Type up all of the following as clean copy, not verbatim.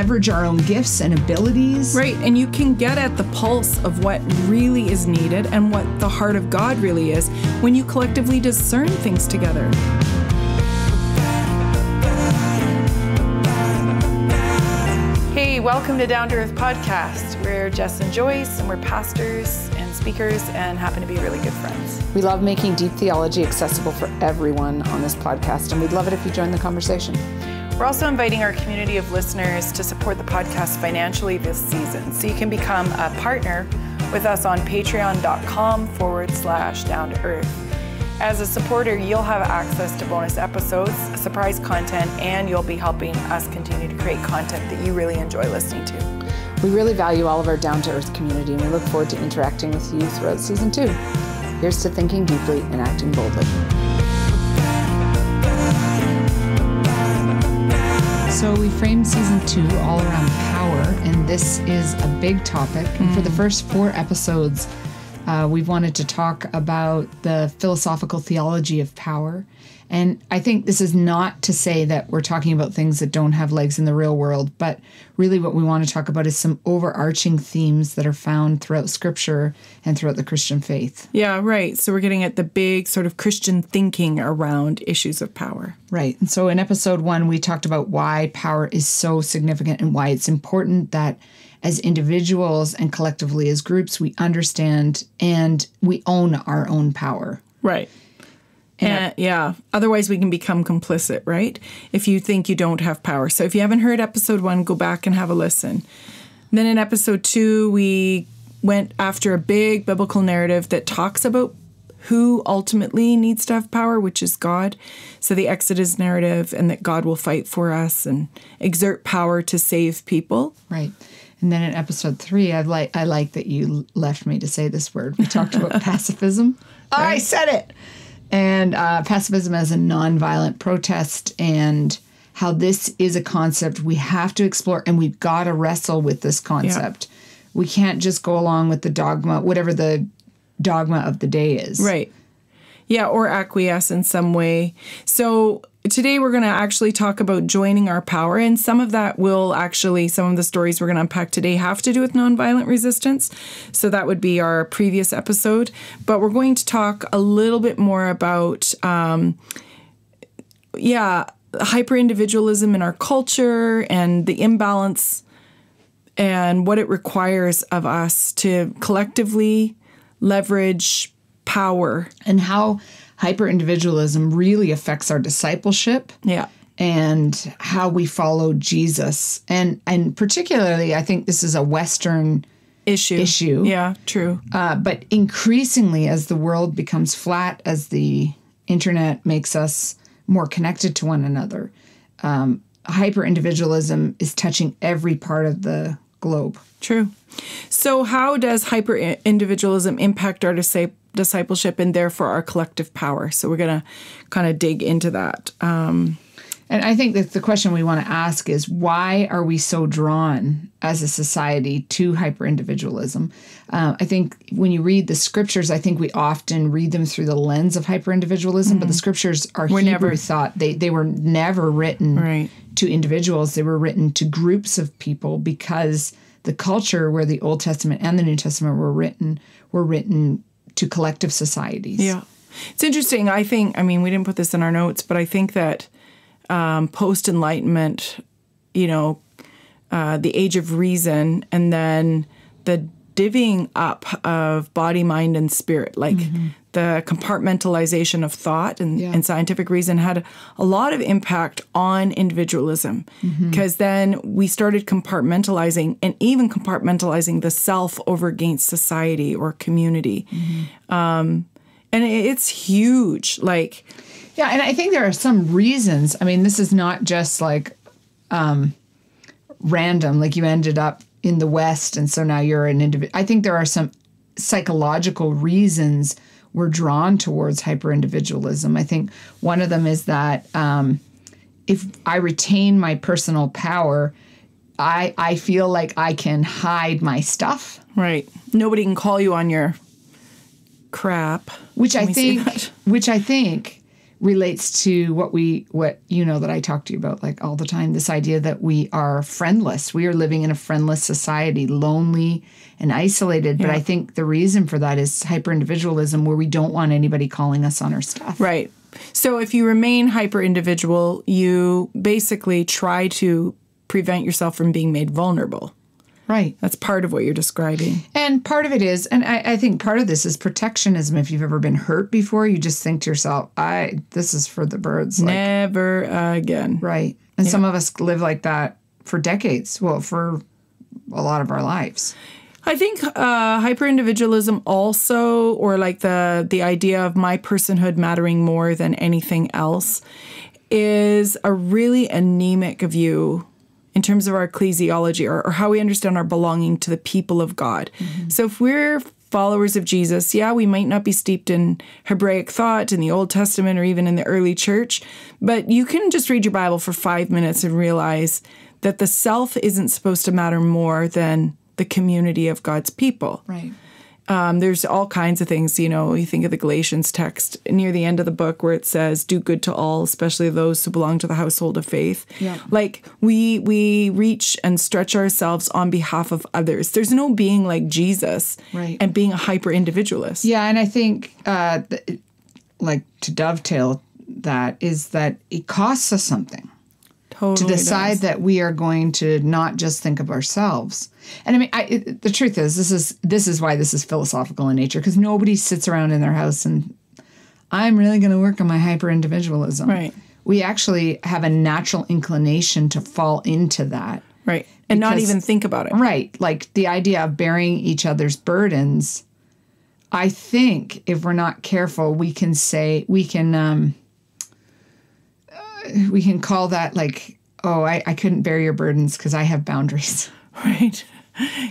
leverage our own gifts and abilities. Right, and you can get at the pulse of what really is needed and what the heart of God really is when you collectively discern things together. Hey, welcome to Down to Earth Podcast. We're Jess and Joyce, and we're pastors and speakers and happen to be really good friends. We love making deep theology accessible for everyone on this podcast, and we'd love it if you join the conversation. We're also inviting our community of listeners to support the podcast financially this season. So you can become a partner with us on patreon.com/down to earth. As a supporter, you'll have access to bonus episodes, surprise content, and you'll be helping us continue to create content that you really enjoy listening to. We really value all of our Down to Earth community, and we look forward to interacting with you throughout season 2. Here's to thinking deeply and acting boldly. So we framed season 2 all around power, and this is a big topic. And for the first 4 episodes, we've wanted to talk about the philosophical theology of power. And I think this is not to say that we're talking about things that don't have legs in the real world, but really what we want to talk about is some overarching themes that are found throughout Scripture and throughout the Christian faith. Yeah, right. So we're getting at the big sort of Christian thinking around issues of power. Right. And so in episode 1, we talked about why power is so significant and why it's important that as individuals and collectively as groups, we understand and we own our own power. Right. And yeah, otherwise we can become complicit, right? If you think you don't have power. So if you haven't heard episode 1, go back and have a listen. Then in episode 2, we went after a big biblical narrative that talks about who ultimately needs to have power, which is God. So the Exodus narrative, and that God will fight for us and exert power to save people. Right. And then in episode 3, I like that you left me to say this word. We talked about pacifism. Right? I said it. And pacifism as a nonviolent protest, and how this is a concept we have to explore, and we've got to wrestle with this concept. Yeah. We can't just go along with the dogma, whatever the dogma of the day is. Right. Yeah, or acquiesce in some way. So today we're going to actually talk about joining our power, and some of that will actually, some of the stories we're going to unpack today have to do with nonviolent resistance. So that would be our previous episode. But we're going to talk a little bit more about, hyper-individualism in our culture and the imbalance and what it requires of us to collectively leverage power. And how hyper-individualism really affects our discipleship. Yeah. And how we follow Jesus. And particularly, I think this is a Western issue. Yeah, true. But increasingly, as the world becomes flat, as the internet makes us more connected to one another, hyper-individualism is touching every part of the globe. True. So how does hyper-individualism impact our discipleship and therefore our collective power? So we're going to kind of dig into that. And I think that the question we want to ask is, why are we so drawn as a society to hyper-individualism? I think when you read the scriptures, I think we often read them through the lens of hyper-individualism, but the scriptures are Hebrew thought. They were never written to individuals. They were written to groups of people, because the culture where the Old Testament and the New Testament were written to collective societies. Yeah. It's interesting. I mean, we didn't put this in our notes, but I think that post-Enlightenment, the age of reason, and then the divvying up of body, mind, and spirit, like the compartmentalization of thought and scientific reason had a lot of impact on individualism, because then we started compartmentalizing, and even compartmentalizing the self over against society or community. And it's huge. Like, yeah, and I think there are some reasons. I mean, this is not just like random, like you ended up in the West and so now you're an individual. I think there are some psychological reasons we're drawn towards hyper-individualism. I think one of them is that if I retain my personal power, I feel like I can hide my stuff. Right. Nobody can call you on your crap. Which I think relates to what that I talk to you about like all the time, this idea that we are friendless. We are living in a friendless society, lonely and isolated. But I think the reason for that is hyper-individualism, where we don't want anybody calling us on our stuff. Right. So if you remain hyper-individual, you basically try to prevent yourself from being made vulnerable. Right. That's part of what you're describing. And part of it is, and I think part of this is protectionism. If you've ever been hurt before, you just think to yourself, this is for the birds. Never again. Right. And some of us live like that for decades. Well, for a lot of our lives. I think hyper-individualism also, or like the idea of my personhood mattering more than anything else, is a really anemic view in terms of our ecclesiology or how we understand our belonging to the people of God. Mm-hmm. So if we're followers of Jesus, we might not be steeped in Hebraic thought in the Old Testament or even in the early church, but you can just read your Bible for 5 minutes and realize that the self isn't supposed to matter more than the community of God's people. Right. There's all kinds of things, you think of the Galatians text near the end of the book where it says, do good to all, especially those who belong to the household of faith. Yeah. Like we reach and stretch ourselves on behalf of others. There's no being like Jesus and being a hyper-individualist. Yeah, and I think like to dovetail that is that it costs us something. Totally to decide that we are going to not just think of ourselves. And I mean, the truth is, this is why this is philosophical in nature, because nobody sits around in their house and I'm really going to work on my hyper-individualism. Right. We actually have a natural inclination to fall into that. Right. And not even think about it. Right. Like the idea of bearing each other's burdens. I think if we're not careful, we can call that like, I couldn't bear your burdens because I have boundaries. Right.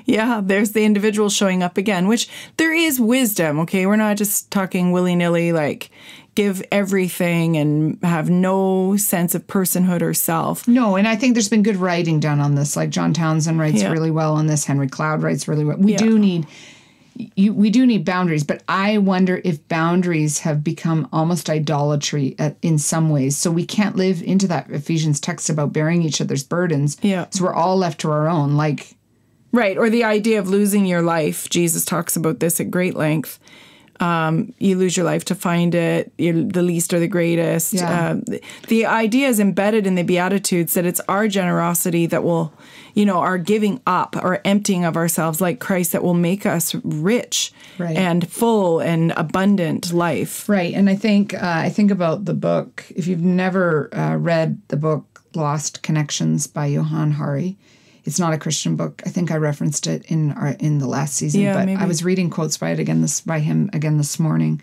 Yeah, there's the individual showing up again, which there is wisdom, okay? We're not just talking willy-nilly, like give everything and have no sense of personhood or self. No, and I think there's been good writing done on this. Like John Townsend writes really well on this. Henry Cloud writes really well. We do need boundaries, but I wonder if boundaries have become almost idolatry in some ways. So we can't live into that Ephesians text about bearing each other's burdens. Yeah. So we're all left to our own. Right. Or the idea of losing your life. Jesus talks about this at great length. You lose your life to find it. You're the least or the greatest. Yeah. The idea is embedded in the Beatitudes that it's our generosity that will, our giving up or emptying of ourselves like Christ that will make us rich and full and abundant life. Right. And I think about the book. If you've never read the book Lost Connections by Johann Hari, it's not a Christian book. I think I referenced it in the last season, but maybe. I was reading quotes by him again this morning,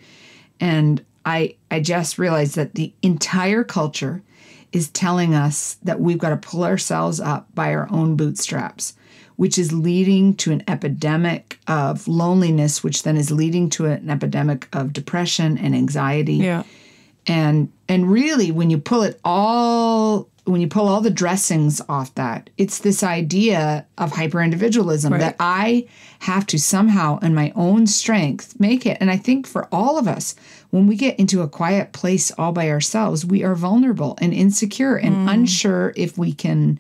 and I just realized that the entire culture is telling us that we've got to pull ourselves up by our own bootstraps, which is leading to an epidemic of loneliness, which then is leading to an epidemic of depression and anxiety. Yeah. And really, when you pull all the dressings off that, it's this idea of hyper-individualism that I have to somehow, in my own strength, make it. And I think for all of us, when we get into a quiet place all by ourselves, we are vulnerable and insecure and unsure if we can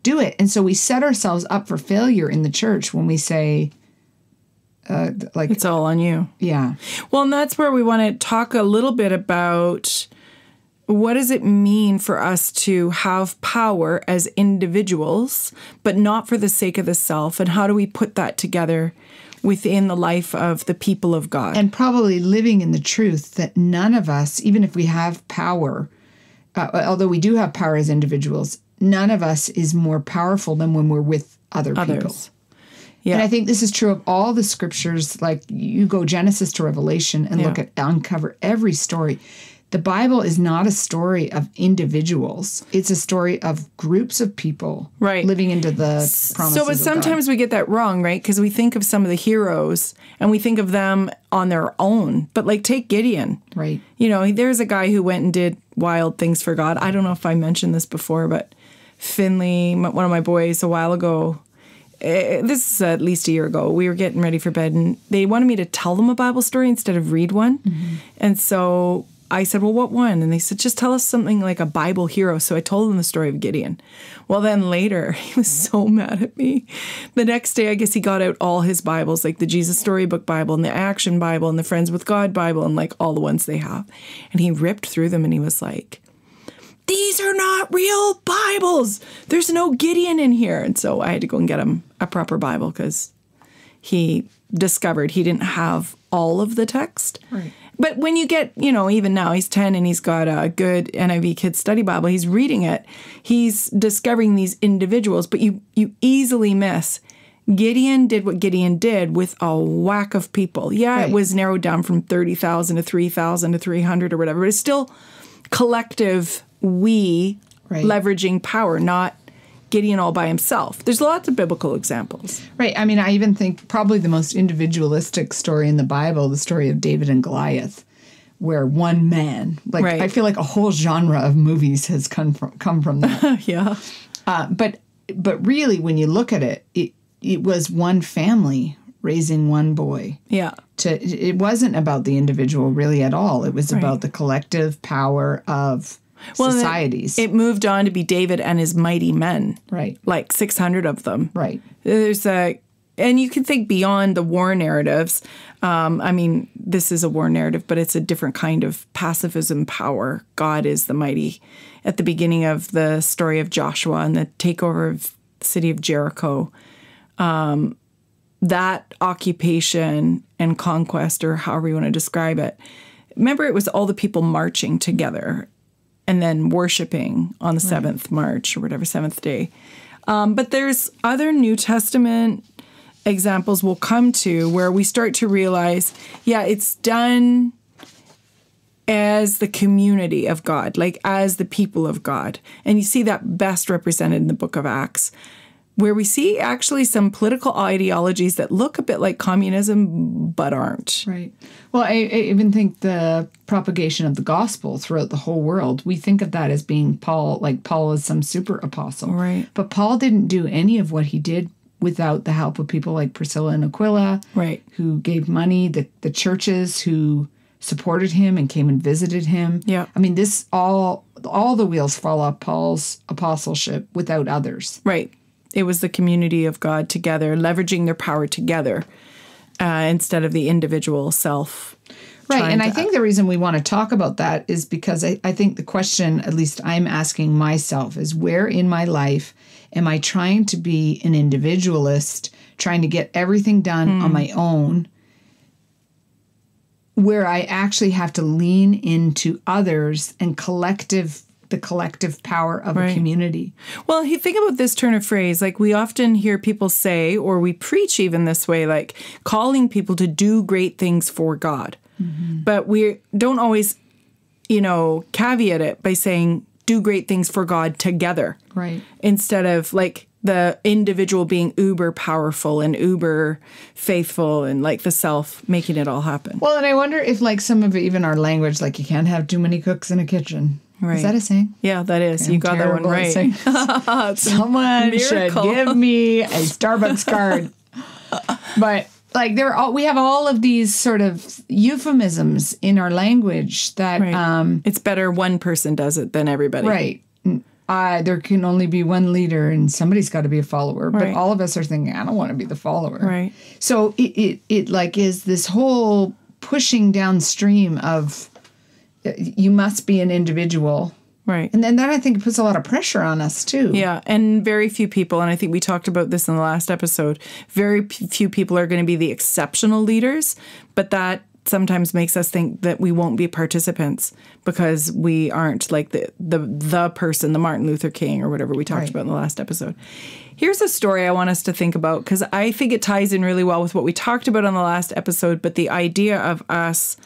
do it. And so we set ourselves up for failure in the church when we say, it's all on you. Yeah. Well, and that's where we want to talk a little bit about what does it mean for us to have power as individuals, but not for the sake of the self? And how do we put that together within the life of the people of God? And probably living in the truth that none of us, even if we have power, although we do have power as individuals, none of us is more powerful than when we're with other people. Yeah. And I think this is true of all the scriptures. Like you go Genesis to Revelation and uncover every story. The Bible is not a story of individuals. It's a story of groups of people living into the promises but sometimes of God. We get that wrong, right? Because we think of some of the heroes and we think of them on their own. But like take Gideon. Right. There's a guy who went and did wild things for God. I don't know if I mentioned this before, but Finley, one of my boys a while ago, this is at least a year ago, we were getting ready for bed and they wanted me to tell them a Bible story instead of read one. Mm-hmm. And so I said, well, what one? And they said, just tell us something like a Bible hero. So I told them the story of Gideon. Well, then later, he was so mad at me. The next day, I guess he got out all his Bibles, like the Jesus Storybook Bible and the Action Bible and the Friends with God Bible and like all the ones they have. And he ripped through them and he was like, these are not real Bibles. There's no Gideon in here. And so I had to go and get him a proper Bible because he discovered he didn't have all of the text. Right. But when you get, even now he's 10 and he's got a good NIV Kids Study Bible, he's reading it, he's discovering these individuals, but you easily miss. Gideon did what Gideon did with a whack of people. Yeah, right. It was narrowed down from 30,000 to 3,000 to 300 or whatever, but it's still collective leveraging power, not Gideon all by himself. There's lots of biblical examples. Right. I mean, I even think probably the most individualistic story in the Bible, the story of David and Goliath, where one man, right. I feel like a whole genre of movies has come from that. Yeah. But really, when you look at it, it was one family raising one boy. Yeah. It wasn't about the individual really at all. It was about the collective power of societies. It moved on to be David and his mighty men. Right. Like 600 of them. Right. And you can think beyond the war narratives. I mean, this is a war narrative, but it's a different kind of pacifism power. God is the mighty. At the beginning of the story of Joshua and the takeover of the city of Jericho, that occupation and conquest, or however you want to describe it, remember it was all the people marching together and then worshiping on the 7th March or whatever, 7th day. But there's other New Testament examples we'll come to where we start to realize, it's done as the community of God, like as the people of God. And you see that best represented in the book of Acts, where we see actually some political ideologies that look a bit like communism, but aren't. Right. Well, I even think the propagation of the gospel throughout the whole world, we think of that as being Paul, like Paul is some super apostle. Right. But Paul didn't do any of what he did without the help of people like Priscilla and Aquila, right, who gave money, the churches who supported him and came and visited him. Yeah. I mean, this all the wheels fall off Paul's apostleship without others. Right. It was the community of God together, leveraging their power together instead of the individual self. Right. And I think the reason we want to talk about that is because I think the question, at least I'm asking myself, is where in my life am I trying to be an individualist, trying to get everything done on my own, where I actually have to lean into others and the collective power of a community. Well, think about this turn of phrase. Like we often hear people say, or we preach even this way, like calling people to do great things for God. Mm-hmm. But we don't always, caveat it by saying do great things for God together. Right. Instead of like the individual being uber powerful and uber faithful and like the self making it all happen. Well, and I wonder if like some of even our language, like you can't have too many cooks in a kitchen. Right. Is that a saying? Yeah, that is. Okay, you got that one right. Someone should give me a Starbucks card. But like we have all of these sort of euphemisms in our language that it's better one person does it than everybody. Right. There can only be one leader and somebody's got to be a follower. But all of us are thinking, I don't want to be the follower. Right. So it like is this whole pushing downstream of you must be an individual. Right. And then that I think puts a lot of pressure on us too. Yeah. And very few people, and I think we talked about this in the last episode, very few people are going to be the exceptional leaders, but that sometimes makes us think that we won't be participants because we aren't like the person, the Martin Luther King or whatever we talked about in the last episode. Here's a story I want us to think about because I think it ties in really well with what we talked about on the last episode, but the idea of us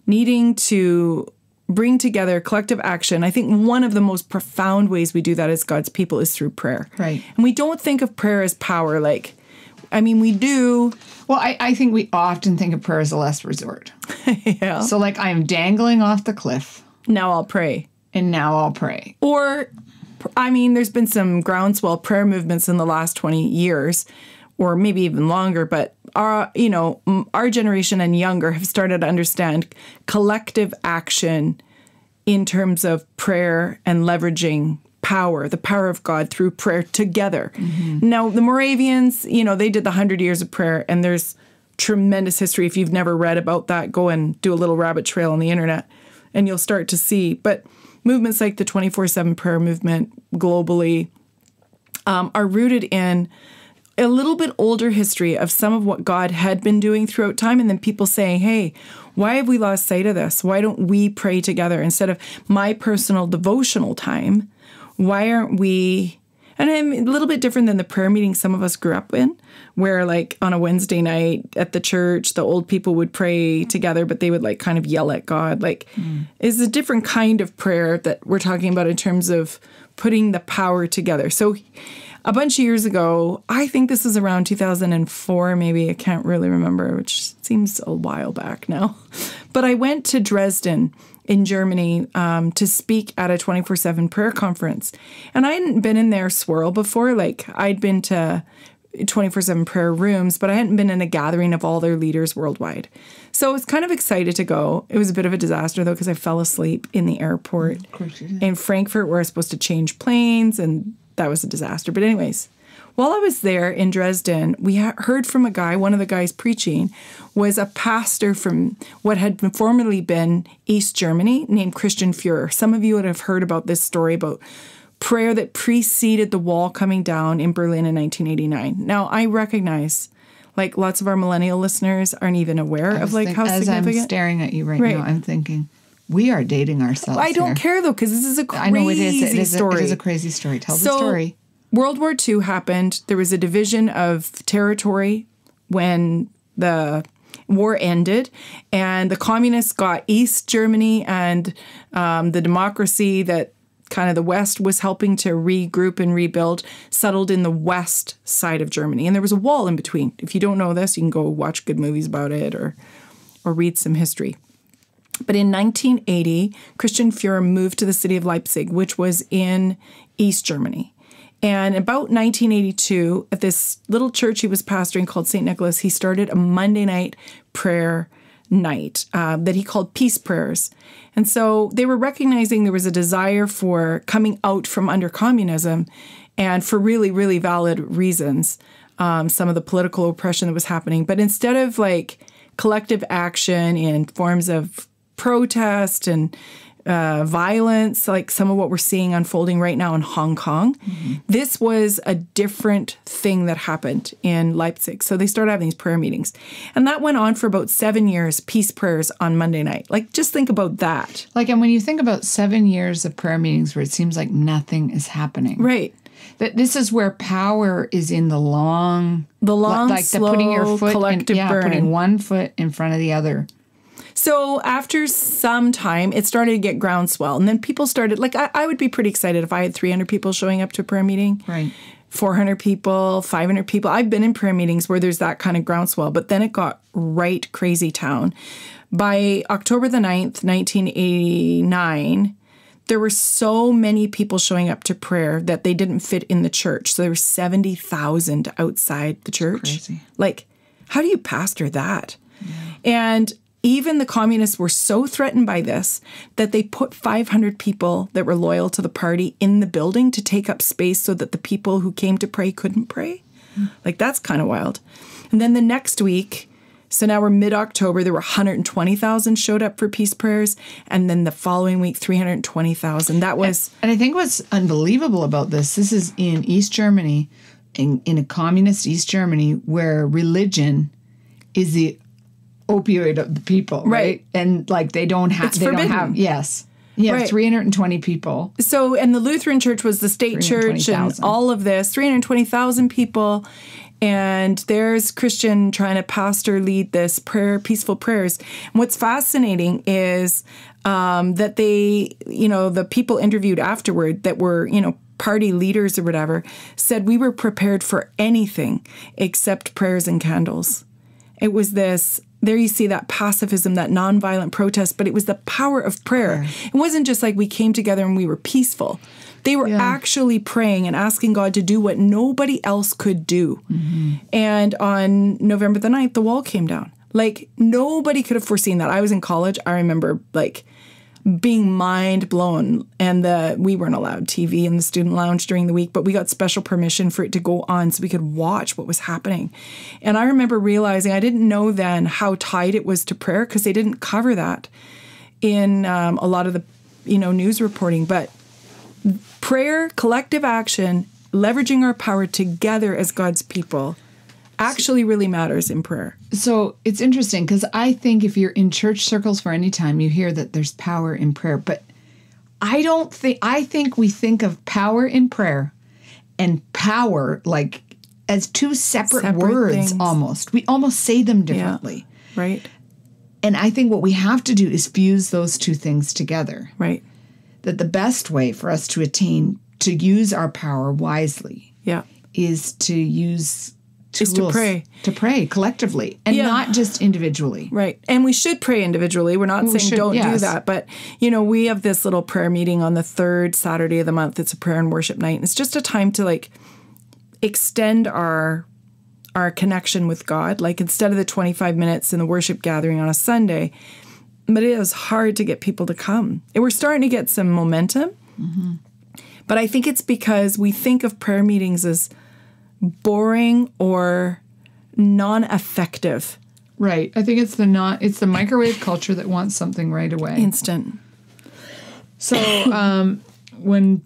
needing to bring together collective action. I think one of the most profound ways we do that as God's people is through prayer. Right. And we don't think of prayer as power. We do. Well, I think we often think of prayer as a last resort. Yeah. So like I'm dangling off the cliff. Now I'll pray. And now I'll pray. Or, there's been some groundswell prayer movements in the last 20 years, or maybe even longer, but our generation and younger have started to understand collective action in terms of prayer and leveraging power, the power of God through prayer together. Mm-hmm. Now, the Moravians, they did the 100 years of prayer, and there's tremendous history. If you've never read about that, go and do a little rabbit trail on the internet, and you'll start to see. But movements like the 24/7 prayer movement globally are rooted in a little bit older history of some of what God had been doing throughout time, and then people saying, hey, why have we lost sight of this? Why don't we pray together instead of my personal devotional time? Why aren't we, and I'm a little bit different than the prayer meeting some of us grew up in, where like on a Wednesday night at the church, the old people would pray together, but they would like kind of yell at God. It's a different kind of prayer that we're talking about in terms of putting the power together. So a bunch of years ago, I think this is around 2004, maybe, I can't really remember, which seems a while back now. But I went to Dresden in Germany to speak at a 24/7 prayer conference. And I hadn't been in their swirl before. Like, I'd been to 24/7 prayer rooms, but I hadn't been in a gathering of all their leaders worldwide. So I was kind of excited to go. It was a bit of a disaster, though, because I fell asleep in the airport in Frankfurt, where I was supposed to change planes, and that was a disaster. But anyways, while I was there in Dresden, we heard from a guy, one of the guys preaching was a pastor from what had formerly been East Germany named Christian Führer. Some of you would have heard about this story about prayer that preceded the wall coming down in Berlin in 1989. Now, I recognize, like, lots of our millennial listeners aren't even aware of, like, how significant. As I'm staring at you right now, I'm thinking, we are dating ourselves. I don't care, though, because this is a crazy story. It is a crazy story. Tell the story. World War II happened. There was a division of territory when the war ended, and the communists got East Germany, and the democracy that kind of the West was helping to regroup and rebuild settled in the west side of Germany. And there was a wall in between. If you don't know this, you can go watch good movies about it or read some history. But in 1980, Christian Führer moved to the city of Leipzig, which was in East Germany. And about 1982, at this little church he was pastoring called St. Nicholas, he started a Monday night prayer night that he called peace prayers. And so they were recognizing there was a desire for coming out from under communism, and for really, really valid reasons, some of the political oppression that was happening. But instead of like collective action in forms of protest and violence, like some of what we're seeing unfolding right now in Hong Kong, this was a different thing that happened in Leipzig. So they started having these prayer meetings. And that went on for about 7 years, peace prayers on Monday night. Like, just think about that. Like, and when you think about 7 years of prayer meetings where it seems like nothing is happening. Right. That this is where power is in the long, like slow, putting your foot collective burn. Putting one foot in front of the other. So after some time, it started to get groundswell. And then people started, like, I would be pretty excited if I had 300 people showing up to a prayer meeting. Right. 400 people, 500 people. I've been in prayer meetings where there's that kind of groundswell. But then it got right crazy town. By October the 9th, 1989, there were so many people showing up to prayer that they didn't fit in the church. So there were 70,000 outside the church. That's crazy. Like, how do you pastor that? Yeah. And even the communists were so threatened by this that they put 500 people that were loyal to the party in the building to take up space so that the people who came to pray couldn't pray. Like, that's kind of wild. And then the next week, so now we're mid-October, there were 120,000 showed up for peace prayers. And then the following week, 320,000. That was... And I think what's unbelievable about this is in East Germany, in a communist East Germany, where religion is the opioid of the people, right? And like they don't have, yes. Yeah, right. 320 people. So, and the Lutheran Church was the state church and all of this, 320,000 people. And there's Christian trying to pastor lead this prayer, peaceful prayers. And what's fascinating is that they, the people interviewed afterward that were, party leaders or whatever, said we were prepared for anything except prayers and candles. It was this... There you see that pacifism, that nonviolent protest, but it was the power of prayer. It wasn't just like we came together and we were peaceful. They were actually praying and asking God to do what nobody else could do. And on November the 9th, the wall came down. Like, nobody could have foreseen that. I was in college. I remember, like, being mind blown. And we weren't allowed TV in the student lounge during the week, but we got special permission for it to go on so we could watch what was happening. And I remember realizing I didn't know then how tied it was to prayer, because they didn't cover that in a lot of the, news reporting. But prayer, collective action, leveraging our power together as God's people actually really matters in prayer. So it's interesting, because I think if you're in church circles for any time, you hear that there's power in prayer. But I think we think of power in prayer and power like as two separate words things. Almost. We almost say them differently. Yeah, right. And I think what we have to do is fuse those two things together. Right. That the best way for us to use our power wisely is to use tools to pray collectively and not just individually. Right. And we should pray individually. We're not saying don't do that. But, we have this little prayer meeting on the third Saturday of the month. It's a prayer and worship night. And it's just a time to extend our connection with God. Like, instead of the 25 minutes in the worship gathering on a Sunday. But it was hard to get people to come. And we're starting to get some momentum. Mm-hmm. But I think it's because we think of prayer meetings as boring or non-effective. Right. I think it's the microwave culture that wants something right away. Instant. So when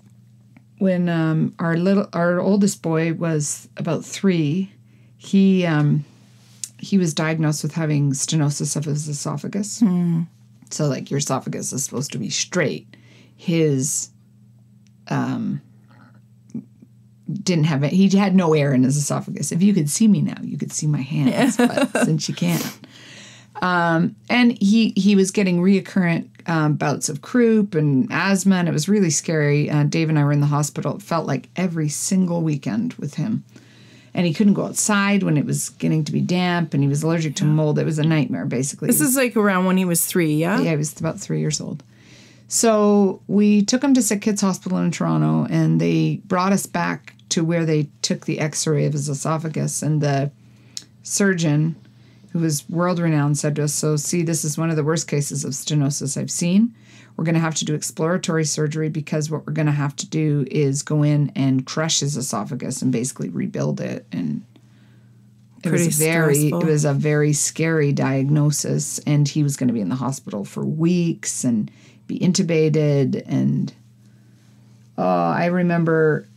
our oldest boy was about 3, he was diagnosed with having stenosis of his esophagus. So your esophagus is supposed to be straight. His didn't have it. He had no air in his esophagus. If you could see me now, you could see my hands, but since you can't. And he was getting reoccurrent bouts of croup and asthma, and it was really scary. Dave and I were in the hospital. It felt like every single weekend with him. And he couldn't go outside when it was getting to be damp, and he was allergic to mold. It was a nightmare, basically. This is around when he was 3, yeah? Yeah, he was about 3 years old. So we took him to Sick Kids Hospital in Toronto, and they brought us back to where they took the x-ray of his esophagus. And the surgeon, who was world-renowned, said to us, this is one of the worst cases of stenosis I've seen. We're going to have to do exploratory surgery, because what we're going to have to do is go in and crush his esophagus and basically rebuild it. And it was a very scary diagnosis. And he was going to be in the hospital for weeks and be intubated. And I remember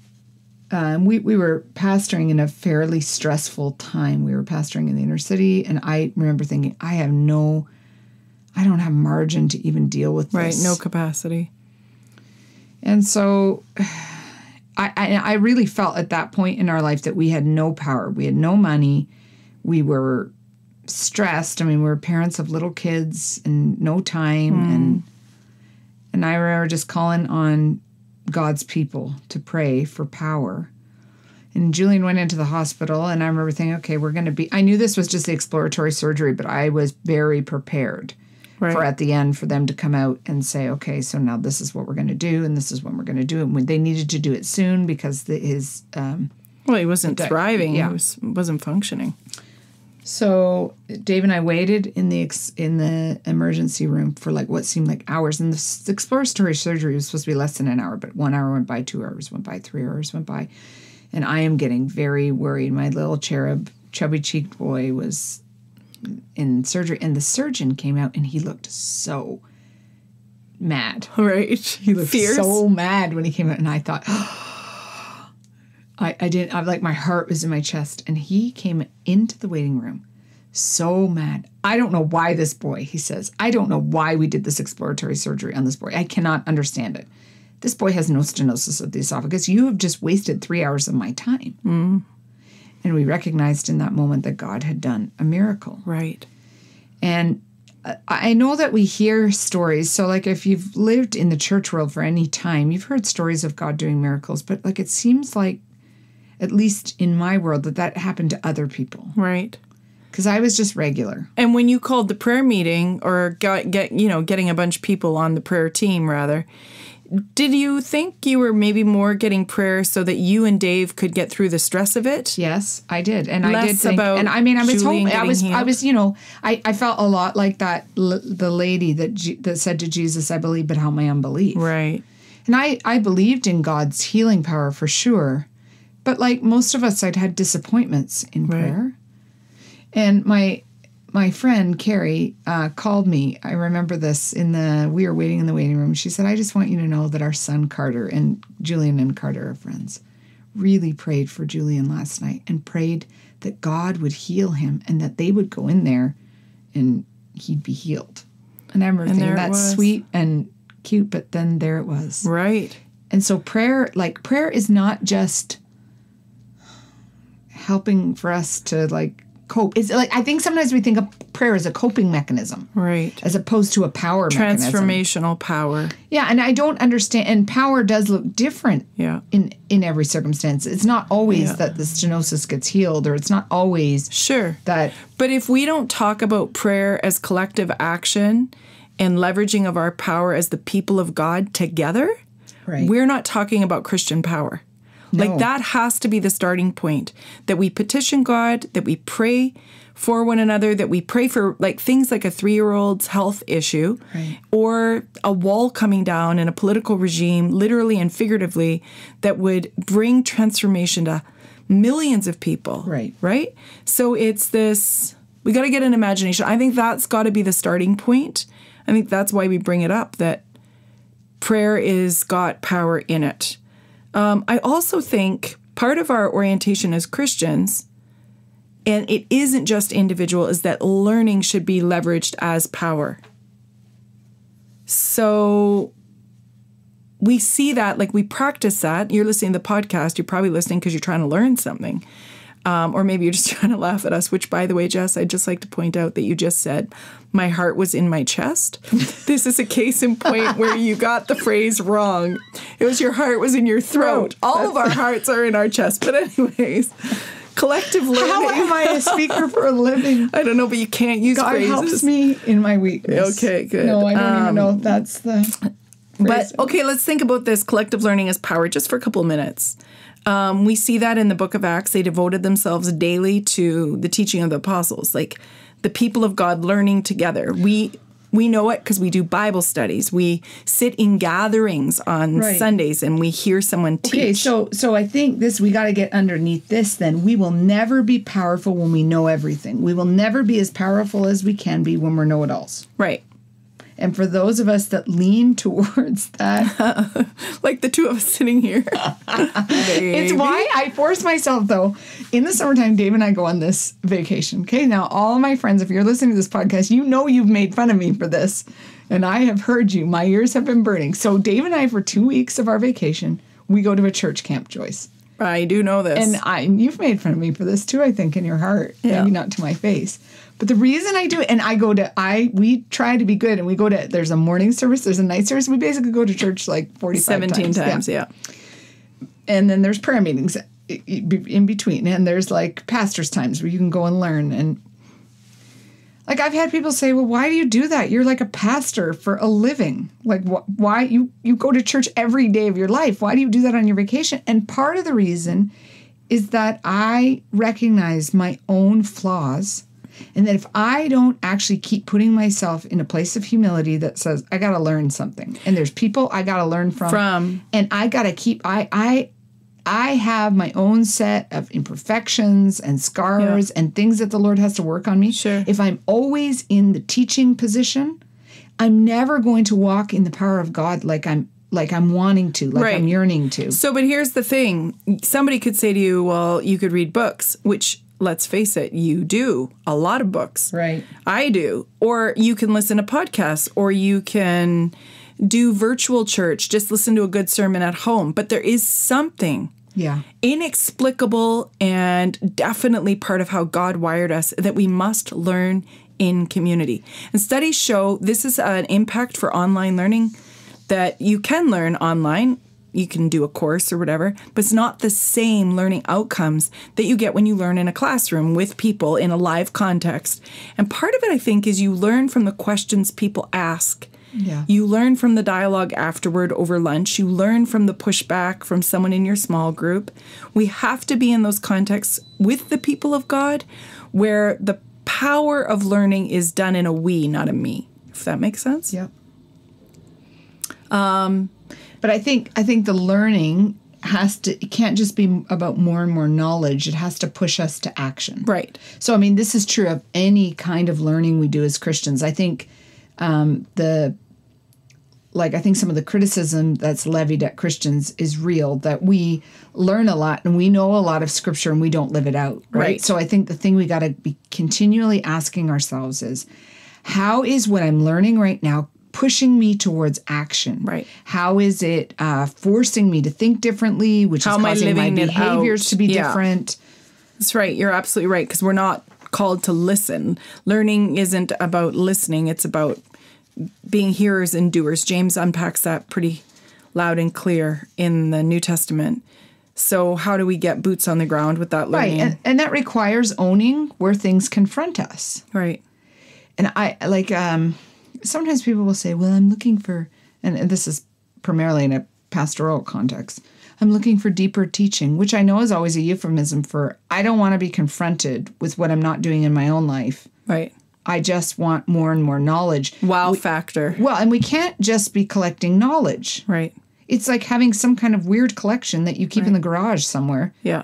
we were pastoring in a fairly stressful time. We were pastoring in the inner city, and I remember thinking, I don't have margin to even deal with this. Right, no capacity. And so I really felt at that point in our life that we had no power. We had no money. We were stressed. I mean, we were parents of little kids and no time. And I remember just calling on God's people to pray for power. And Julian went into the hospital, and I remember thinking, okay, I knew this was just the exploratory surgery, but I was very prepared for at the end for them to come out and say, okay, so now this is what we're going to do, and this is when we're going to do it. And they needed to do it soon because his... he wasn't thriving. Yeah. He wasn't functioning. So Dave and I waited in the emergency room for what seemed like hours. And the exploratory surgery was supposed to be less than an hour, but 1 hour went by, 2 hours went by, 3 hours went by. And I am getting very worried. My little cherub, chubby-cheeked boy was in surgery. And the surgeon came out, and he looked so mad. Right. He looked so mad when he came out. And I thought... my heart was in my chest, and he came into the waiting room so mad. I don't know why this boy, he says, I don't know why we did this exploratory surgery on this boy. I cannot understand it. This boy has no stenosis of the esophagus. You have just wasted 3 hours of my time. And we recognized in that moment that God had done a miracle. Right. And I know that we hear stories. So if you've lived in the church world for any time, you've heard stories of God doing miracles. But it seems like, at least in my world, that happened to other people. Right. Because I was just regular. And when you called the prayer meeting, or getting a bunch of people on the prayer team, rather, Did you think you were maybe more getting prayer so that you and Dave could get through the stress of it? Yes, I did. And Less I did think, about and I mean, I was Julian hoping, getting I was, healed? I felt a lot like the lady that said to Jesus, I believe, but how my unbelief. Right. And I believed in God's healing power for sure. But like most of us, I'd had disappointments in prayer. And my friend, Carrie, called me. I remember this we were waiting in the waiting room. She said, I just want you to know that our son Carter, and Julian and Carter are friends, really prayed for Julian last night and prayed that God would heal him and that they would go in there and he'd be healed. And I remember thinking, that's sweet and cute, but then there it was. Right. And so prayer is not just helping for us to like cope. It's like, I think sometimes we think of prayer as a coping mechanism. Right. As opposed to a power mechanism. Transformational power. Yeah, and I don't understand, and power does look different in every circumstance. It's not always that the stenosis gets healed, or it's not always that. But if we don't talk about prayer as collective action and leveraging of our power as the people of God together, we're not talking about Christian power. No. Like that has to be the starting point, that we petition God, that we pray for one another, that we pray for like things like a 3-year-old's health issue or a wall coming down in a political regime, literally and figuratively, that would bring transformation to millions of people. Right? So it's this, we got to get an imagination. I think that's got to be the starting point. I think that's why we bring it up, that prayer is got power in it. I also think part of our orientation as Christians, and it isn't just individual, is that learning should be leveraged as power. So we see that, like we practice that. You're listening to the podcast, you're probably listening because you're trying to learn something. Or maybe you're just trying to laugh at us, which, by the way, Jess, I'd just like to point out that you just said, my heart was in my chest. This is a case in point where you got the phrase wrong. It was your heart was in your throat. All of our hearts are in our chest. But anyways, collective learning. How am I a speaker for a living? I don't know, but you can't use phrases. God helps me in my weakness. Okay, good. No, I don't even know if that's the phrase. But, okay, let's think about this collective learning as power just for a couple of minutes. We see that in the book of Acts. They devoted themselves daily to the teaching of the apostles, like the people of God learning together. We know it because we do Bible studies. We sit in gatherings on Sundays and we hear someone teach. Okay, so I think we got to get underneath this then. We will never be powerful when we know everything. We will never be as powerful as we can be when we're know-it-alls. Right. And for those of us that lean towards that. Like the two of us sitting here. It's why I force myself, though. In the summertime, Dave and I go on this vacation. Okay, now all of my friends, if you're listening to this podcast, you know you've made fun of me for this. And I have heard you. My ears have been burning. So Dave and I, for 2 weeks of our vacation, we go to a church camp, Joyce. I do know this. And you've made fun of me for this too, I think, in your heart. Yeah. Maybe not to my face. But the reason I do it, and we try to be good, and we go to, there's a morning service, there's a night service. We basically go to church like 17 times. Yeah. And then there's prayer meetings in between. And there's like pastor's times where you can go and learn. And like I've had people say, well, why do you do that? You're like a pastor for a living. Like why you go to church every day of your life. Why do you do that on your vacation? And part of the reason is that I recognize my own flaws. And that if I don't actually keep putting myself in a place of humility that says, I got to learn something. And there's people I got to learn from. And I got to keep, I have my own set of imperfections and scars and things that the Lord has to work on me. Sure. If I'm always in the teaching position, I'm never going to walk in the power of God like I'm wanting to, I'm yearning to. So, but here's the thing. Somebody could say to you, well, you could read books, which, let's face it, you do. A lot of books. Right. I do. Or you can listen to podcasts, or you can do virtual church, just listen to a good sermon at home. But there is something inexplicable and definitely part of how God wired us that we must learn in community. And studies show this is an impact for online learning, that you can learn online you can do a course or whatever, but it's not the same learning outcomes that you get when you learn in a classroom with people in a live context. And part of it, I think, is you learn from the questions people ask. Yeah. You learn from the dialogue afterward over lunch. You learn from the pushback from someone in your small group. We have to be in those contexts with the people of God where the power of learning is done in a we, not a me, if that makes sense. Yeah. But I think the learning it can't just be about more and more knowledge. It has to push us to action. Right. So, I mean, this is true of any kind of learning we do as Christians. I think I think some of the criticism that's levied at Christians is real, that we learn a lot and we know a lot of scripture and we don't live it out. Right. So I think the thing we got to be continually asking ourselves is, how is what I'm learning right now pushing me towards action? Right. How is it forcing me to think differently, which is causing my behaviors to be different? That's right. You're absolutely right, because we're not called to listen. Learning isn't about listening. It's about being hearers and doers. James unpacks that pretty loud and clear in the New Testament. So how do we get boots on the ground with that learning? Right. And that requires owning where things confront us. Right. And sometimes people will say, well, I'm looking for, and this is primarily in a pastoral context, I'm looking for deeper teaching, which I know is always a euphemism for, I don't want to be confronted with what I'm not doing in my own life. Right. I just want more and more knowledge. Wow factor. Well, and we can't just be collecting knowledge. Right. It's like having some kind of weird collection that you keep in the garage somewhere. Yeah.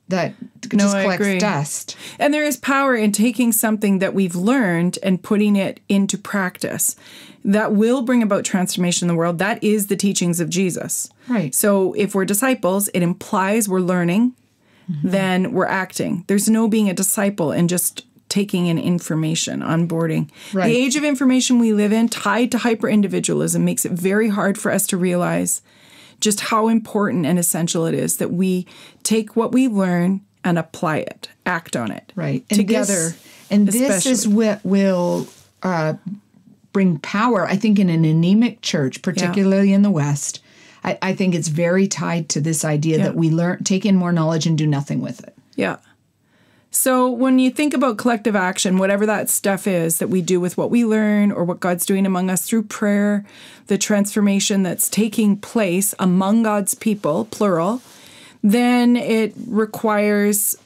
That just collects dust. And there is power in taking something that we've learned and putting it into practice that will bring about transformation in the world. That is the teachings of Jesus. Right. So if we're disciples, it implies we're learning, then we're acting. There's no being a disciple and just taking in information, onboarding. Right. The age of information we live in, tied to hyper-individualism, makes it very hard for us to realize just how important and essential it is that we take what we learn and apply it, act on it. Right. Together. This is what will bring power, I think, in an anemic church, particularly in the West. I think it's very tied to this idea that we take in more knowledge and do nothing with it. Yeah. So when you think about collective action, whatever that stuff is that we do with what we learn or what God's doing among us through prayer, the transformation that's taking place among God's people, plural, then it requires,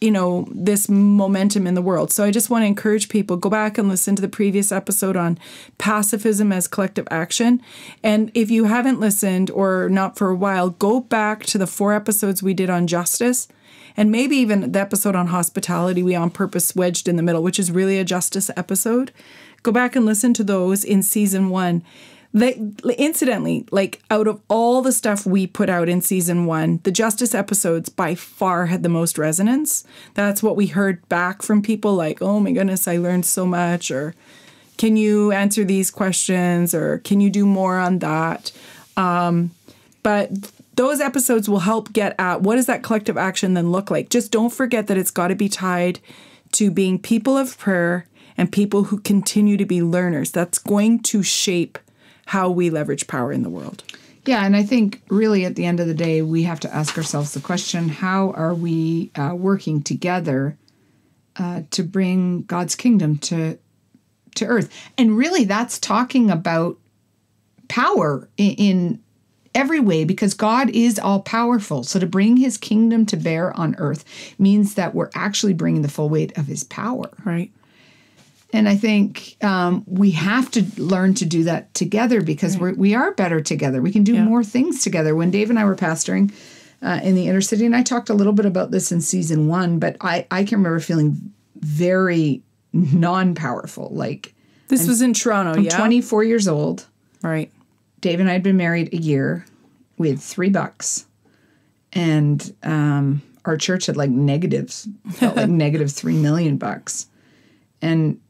this momentum in the world. So I just want to encourage people, go back and listen to the previous episode on pacifism as collective action. And if you haven't listened or not for a while, go back to the 4 episodes we did on justice. And maybe even the episode on hospitality we on purpose wedged in the middle, which is really a justice episode. Go back and listen to those in season 1. Incidentally, out of all the stuff we put out in season 1, the justice episodes by far had the most resonance. That's what we heard back from people like, oh my goodness, I learned so much, or can you answer these questions, or can you do more on that? But those episodes will help get at what does that collective action then look like. Just don't forget that it's got to be tied to being people of prayer and people who continue to be learners. That's going to shape how we leverage power in the world. Yeah, and I think really at the end of the day, we have to ask ourselves the question, how are we working together to bring God's kingdom to earth? And really that's talking about power in every way, because God is all powerful. So to bring his kingdom to bear on earth means that we're actually bringing the full weight of his power. Right. And I think we have to learn to do that together, because we are better together. We can do more things together. When Dave and I were pastoring in the inner city, and I talked a little bit about this in season 1, but I can remember feeling very non-powerful. This was in Toronto, I'm 24 years old. Right. Dave and I had been married a year. We had $3, and our church had negatives, felt like negative $3 million. And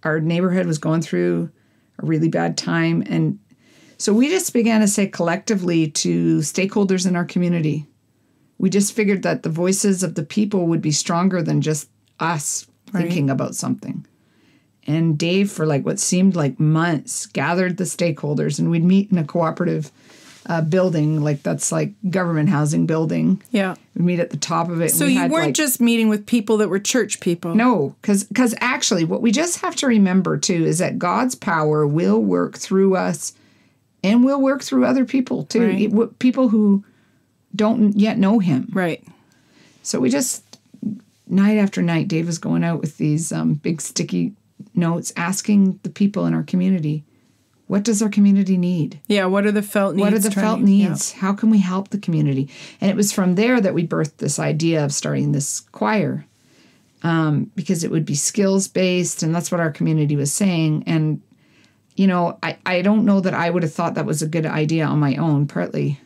our neighborhood was going through a really bad time. And so we just began to say collectively to stakeholders in our community, we just figured that the voices of the people would be stronger than just us thinking about something. And Dave, for what seemed like months, gathered the stakeholders, and we'd meet in a cooperative building, like that's like government housing building. Yeah. We meet at the top of it. So you weren't just meeting with people that were church people. No, because actually what we just have to remember too is that God's power will work through us and will work through other people too. Right. People who don't yet know him. Right. So we just, night after night, Dave was going out with these big sticky notes asking the people in our community, what does our community need? Yeah, what are the felt needs? What are the felt needs? Yeah. How can we help the community? And it was from there that we birthed this idea of starting this choir, because it would be skills-based, and that's what our community was saying. And, you know, I don't know that I would have thought that was a good idea on my own, partly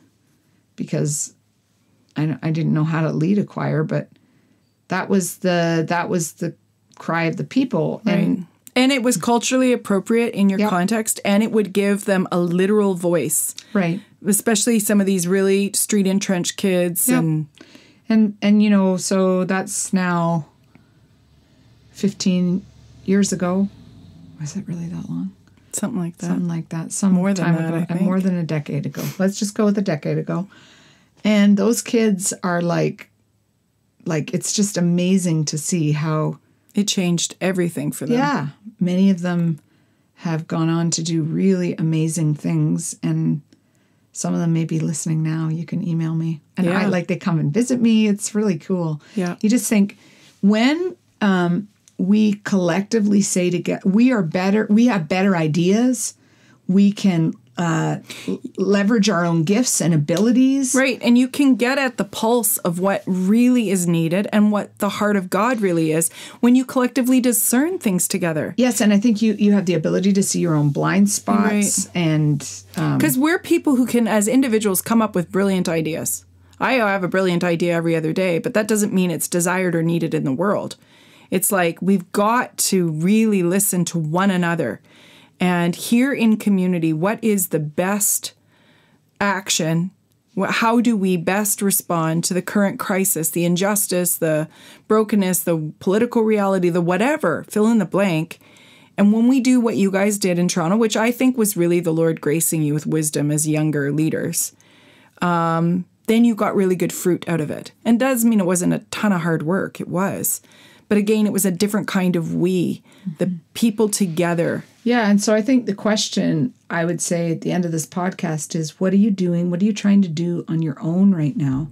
because I didn't know how to lead a choir, but that was the cry of the people. Right. And it was culturally appropriate in your context, and it would give them a literal voice. Right. Especially some of these really street entrenched kids. Yep. And you know, so that's now 15 years ago. Was it really that long? Something like that. Something like that. Some more than time that, ago. I think. More than a decade ago. Let's just go with a decade ago. And those kids are like it's just amazing to see how it changed everything for them. Yeah. Many of them have gone on to do really amazing things, and some of them may be listening now. You can email me. And they come and visit me. It's really cool. Yeah. You just think when we collectively say together, we are better, we have better ideas, we can leverage our own gifts and abilities. Right. And you can get at the pulse of what really is needed and what the heart of God really is when you collectively discern things together. Yes. And I think you have the ability to see your own blind spots. Right. And because we're people who can, as individuals, come up with brilliant ideas. I have a brilliant idea every other day, but that doesn't mean it's desired or needed in the world. It's like we've got to really listen to one another. And here in community, what is the best action? How do we best respond to the current crisis, the injustice, the brokenness, the political reality, the whatever, fill in the blank. And when we do what you guys did in Toronto, which I think was really the Lord gracing you with wisdom as younger leaders, then you got really good fruit out of it. And it does mean it wasn't a ton of hard work. It was. But again, it was a different kind of the people together. Yeah, and so I think the question I would say at the end of this podcast is, what are you doing? What are you trying to do on your own right now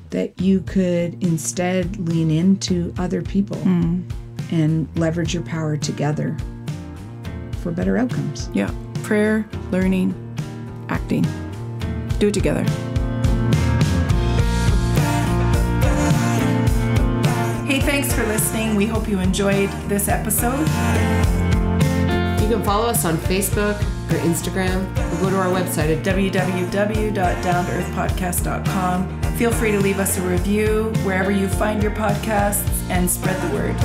that you could instead lean into other people and leverage your power together for better outcomes? Yeah, prayer, learning, acting. Do it together. Hey, thanks for listening. We hope you enjoyed this episode. You can follow us on Facebook or Instagram, or go to our website at www.downtoearthpodcast.com. Feel free to leave us a review wherever you find your podcasts and spread the word.